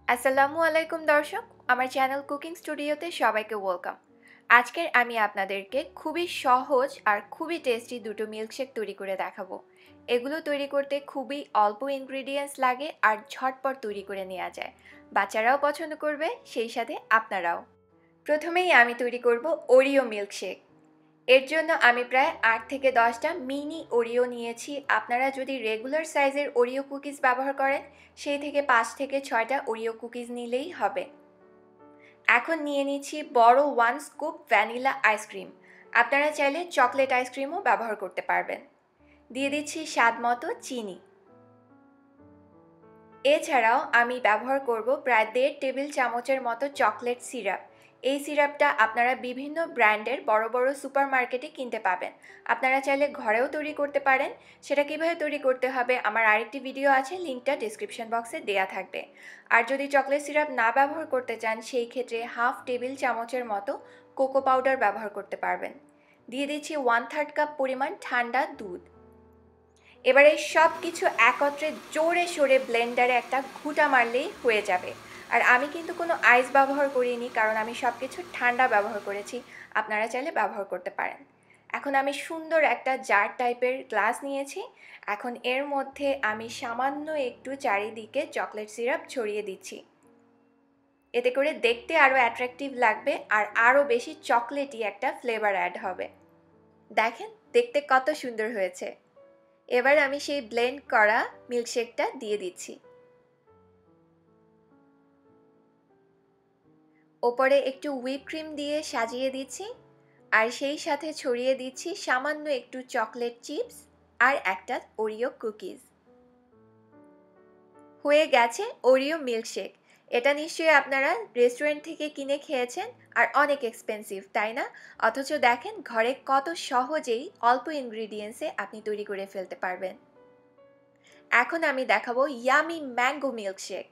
আসসালামু আলাইকুম দর্শক, আমার চ্যানেল কুকিং স্টুডিওতে সবাইকে ওয়েলকাম। আজকের আমি আপনাদেরকে খুবই সহজ আর খুবই টেস্টি দুটো মিল্কশেক তৈরি করে দেখাবো। এগুলো তৈরি করতে খুবই অল্প ইনগ্রিডিয়েন্টস লাগে আর ঝটপট তৈরি করে নেওয়া যায়। বাচ্চারাও পছন্দ করবে, সেই সাথে আপনারাও। প্রথমেই আমি তৈরি করব ওরিও মিল্কশেক। এর জন্য আমি প্রায় 8 থেকে 10টা মিনি ওরিও নিয়েছি। আপনারা যদি রেগুলার সাইজের ওরিও কুকিজ ব্যবহার করেন, সেই থেকে 5 থেকে 6টা ওরিও কুকিজ নিলেই হবে। এখন নিয়ে নিচ্ছি বড় 1 স্কুপ ভ্যানিলা আইসক্রিম। আপনারা চাইলে চকলেট আইসক্রিমও ব্যবহার করতে পারবেন। দিয়ে দিচ্ছি স্বাদ মতো চিনি। এছাড়াও আমি ব্যবহার করব প্রায় 1.5 টেবিল চামচের মতো চকলেট সিরাপ। এই সিরাপটা আপনারা বিভিন্ন ব্র্যান্ডের বড় বড় সুপারমার্কেটে কিনতে পাবেন। আপনারা চাইলে ঘরেও তৈরি করতে পারেন। সেটা কিভাবে তৈরি করতে হবে আমার আরেকটি ভিডিও আছে, লিঙ্কটা ডিসক্রিপশন বক্সে দেয়া থাকবে। আর যদি চকলেট সিরাপ না ব্যবহার করতে চান, সেই ক্ষেত্রে 1/2 টেবিল চামচের মতো কোকো পাউডার ব্যবহার করতে পারবেন। দিয়ে দিচ্ছি 1/3 কাপ পরিমাণ ঠান্ডা দুধ। এবারে সব কিছু একত্রে জোরে সোরে ব্লেন্ডারে একটা ঘুঁটা মারলেই হয়ে যাবে। আর আমি কিন্তু কোনো আইস ব্যবহার করিনি, কারণ আমি সব কিছু ঠান্ডা ব্যবহার করেছি। আপনারা চাইলে ব্যবহার করতে পারেন। এখন আমি সুন্দর একটা জার টাইপের গ্লাস নিয়েছি। এখন এর মধ্যে আমি সামান্য একটু চারিদিকে চকলেট সিরাপ ছড়িয়ে দিচ্ছি। এতে করে দেখতে আরও অ্যাট্রাকটিভ লাগবে আর আরও বেশি চকলেটি একটা ফ্লেভার অ্যাড হবে। দেখেন দেখতে কত সুন্দর হয়েছে। এবার আমি সেই ব্লেন্ড করা মিল্কশেকটা দিয়ে দিচ্ছি। ওপরে একটু হুইপ ক্রিম দিয়ে সাজিয়ে দিচ্ছি, আর সেই সাথে ছড়িয়ে দিচ্ছি সামান্য একটু চকলেট চিপস আর একটা ওরিও কুকিজ। হয়ে গেছে ওরিও মিল্কশেক। এটা নিশ্চয়ই আপনারা রেস্টুরেন্ট থেকে কিনে খেয়েছেন আর অনেক এক্সপেন্সিভ, তাই না? অথচ দেখেন ঘরে কত সহজেই অল্প ইনগ্রিডিয়েন্টসে আপনি তৈরি করে ফেলতে পারবেন। এখন আমি দেখাবো ইয়ামি ম্যাঙ্গো মিল্কশেক।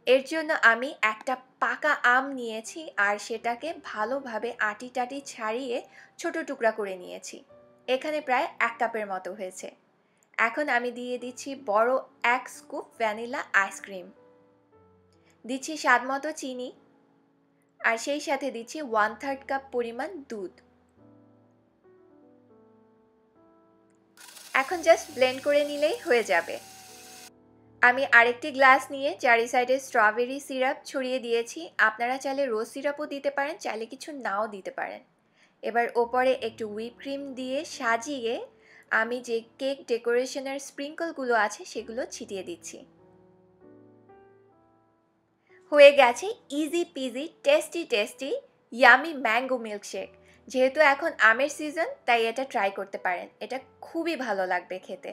এর জন্য আমি একটা পাকা আম নিয়েছি আর সেটাকে ভালোভাবে আটি টাটি ছাড়িয়ে ছোট টুকরা করে নিয়েছি। এখানে প্রায় 1 কাপের মতো হয়েছে। এখন আমি দিয়ে দিচ্ছি বড় 1 স্কুপ ভ্যানিলা আইসক্রিম, দিচ্ছি স্বাদ মতো চিনি, আর সেই সাথে দিচ্ছি 1/3 কাপ পরিমাণ দুধ। এখন জাস্ট ব্লেন্ড করে নিলেই হয়ে যাবে। আমি আরেকটি গ্লাস নিয়ে চারি সাইডে স্ট্রবেরি সিরাপ ছড়িয়ে দিয়েছি। আপনারা চাইলে রোজ সিরাপও দিতে পারেন, চাইলে কিছু নাও দিতে পারেন। এবার ওপরে একটু হুইপ ক্রিম দিয়ে সাজিয়ে আমি যে কেক ডেকোরেশনের স্প্রিঙ্কলগুলো আছে সেগুলো ছিটিয়ে দিচ্ছি। হয়ে গেছে easy peasy tasty tasty yummy mango milkshake. যেহেতু এখন আমের সিজন, তাই এটা ট্রাই করতে পারেন। এটা খুবই ভালো লাগবে খেতে।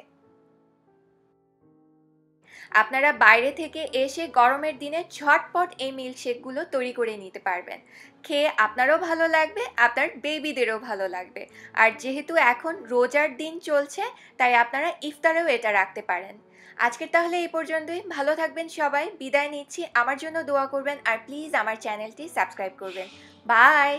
আপনারা বাইরে থেকে এসে গরমের দিনে ঝটপট এই মিল্কশেকগুলো তৈরি করে নিতে পারবেন। খেয়ে আপনারও ভালো লাগবে, আপনার বেবিদেরও ভালো লাগবে। আর যেহেতু এখন রোজার দিন চলছে, তাই আপনারা ইফতারেও এটা রাখতে পারেন। আজকের তাহলে এই পর্যন্তই। ভালো থাকবেন সবাই, বিদায় নিচ্ছি। আমার জন্য দোয়া করবেন আর প্লিজ আমার চ্যানেলটি সাবস্ক্রাইব করবেন। বাই।